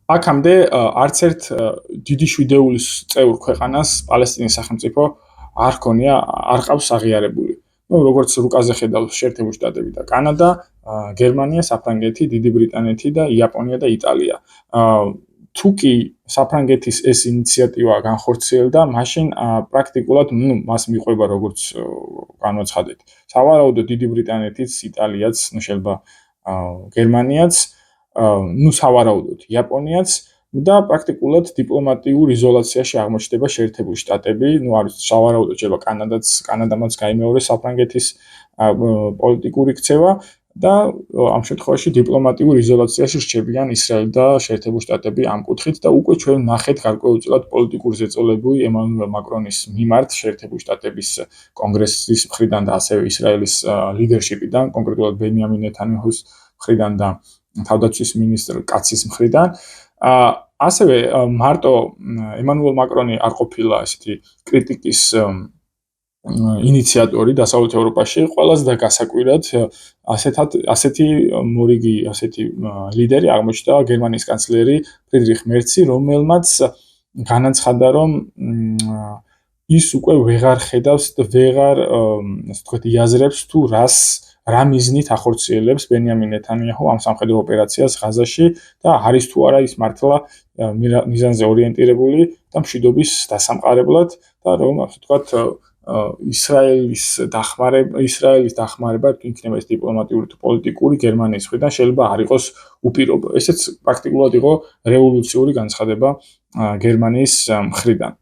აქამდე არც ერთ დიდი შვიდეულის წევრ ქვეყანას პალესტინის სახელმწიფო არ ჰქონია, არ ყავს აღიარებული. როგორც რუკაზე ხედავს შეერთებული შტატები და კანადა, გერმანია, საფრანგეთი, დიდი ბრიტანეთი და იაპონია და იტალია. თუკი საფრანგეთის ეს ინიციატივა განხორციელდა, მაშინ პრაქტიკულად მას მიყვება როგორც განვაცხადეთ. სავარაუდოდ დიდი ბრიტანეთიც, იტალიაც, შეიძლება გერმანიაც, სავარაუდოდ იაპონიაც და პრაქტიკულად დიპლომატიურ იზოლაციაში აღმოჩნდება შეერთებული შტატები, არის სავარაუდოდ შეიძლება კანადამაც გაიმეორეს საფრანგეთის პოლიტიკური ქცევა და ამ შემთხვევაში დიპლომატიურ იზოლაციაში რჩებიან ისრაელი და შეერთებული შტატები ამ კუთხით და უკვე ჩვენ ნახეთ გარკვეულწილად პოლიტიკურ ზეწოლები ემანუელ მაკრონის მიმართ შეერთებული შტატების კონგრესის მხრიდან და ასევე ისრაელის ლიდერშიპიდან, კონკრეტულად ბენიამინ ნეთანიაჰუს მხრიდან და თავდაცვის მინისტრ კაცის მხრიდან. ასევე მარტო ემანუელ მაკრონი არ ყოფილა ესეთი კრიტიკის ინიციატორი დასავლეთ ევროპაში, ყველას და გასაკვირად ასეთი მორიგი, ასეთი ლიდერი აღმოჩნდა გერმანიის კანცლერი ფრიდრიხ მერცი, რომელმაც განაცხადა, რომ ის უკვე ვეღარ ხედავს და ვეღარ, ასე ვთქვათ, იაზრებს თუ რა მიზნით ახორციელებს ბენიამინ ნეთანიაჰუ ამ სამხედრო ოპერაციას ღაზაში და არის თუ არა ის მართლა მიზანზე ორიენტირებული და მშვიდობის დასამყარებლად და რომ, ასე ვთქვათ, ისრაელის დახმარება იქნება ეს დიპლომატიური თუ პოლიტიკური გერმანიის მხრიდან შეიძლება არ იყოს უპირობო. ესეც პრაქტიკულად იყო რევოლუციური განცხადება გერმანიის მხრიდან.